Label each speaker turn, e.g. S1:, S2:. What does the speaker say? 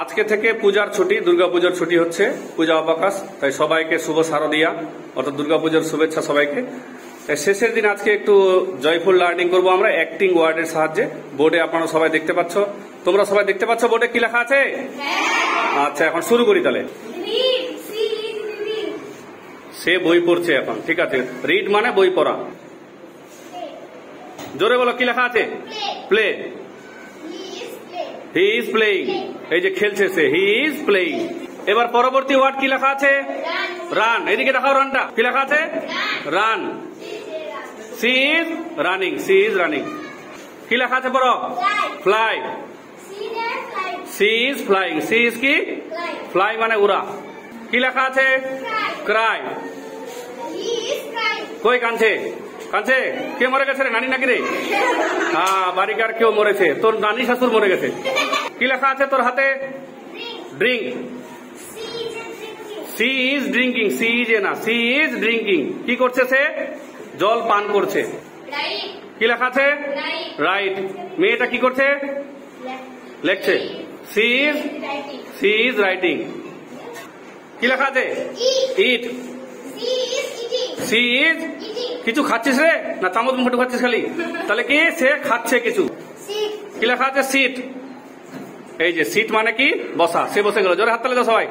S1: আজকে থেকে পূজার ছুটি, দুর্গাপূজার ছুটি হচ্ছে, পূজা অবকাশ। তাই সবাইকে শুভ শারদিয়া অর্থাৎ দুর্গাপূজার শুভেচ্ছা সবাইকে। তাই শেষের দিন আজকে একটু জয়ফুল লার্নিং করবো আমরা অ্যাক্টিং ওয়ার্ডের সাহায্যে। বোর্ডে আপনারা সবাই দেখতে পাচ্ছ, তোমরা সবাই দেখতে পাচ্ছ বোর্ডে কি লেখা আছে? আচ্ছা, এখন শুরু করি তাহলে। সে বই পড়ছে এখন, ঠিক আছে। রিড মানে বই পড়া। জোরে বলো কি লেখা আছে? প্লে। He is playing. এই যে খেলছে সে, হি ইজ প্লেইং। এবার পরবর্তী ওয়ার্ড কি লেখা আছে? রান। এদিকে দেখাও রানটা কি লেখা আছে? Run. She is running, she is running. কি লেখা আছে পড়ো? Fly. She is flying, she is কি? ফ্লাই মানে উড়া। কি লেখা আছে? ক্রাই। কই কাঁদছে? কাঁদছে? কে মরে গেছে রে? নানি নাকি রে? হ্যাঁ, বাড়িকার কেউ মরেছে, তোর নানি শাশুর মরে গেছে। কি লেখা আছে তোর হাতে? Drink. She is drinking, she is না, সি ইজ ড্রিঙ্কিং। কি করছে সে? জল পান করছে। কি লেখা আছে? রাইট। মেয়েটা কি করছে? লেখছে। She is writing. কি লেখা আছে? ইট। সি ইজ কিছু খাচ্ছিস রে, না চামচ মুখে খাচ্ছিস খালি? তাহলে কি? সে খাচ্ছে কিছু। কি লেখা আছে? সিট। এই যে সিট মানে কি? বসা। সে বসে গেল। জোরে হাত তালি দাও সবাই।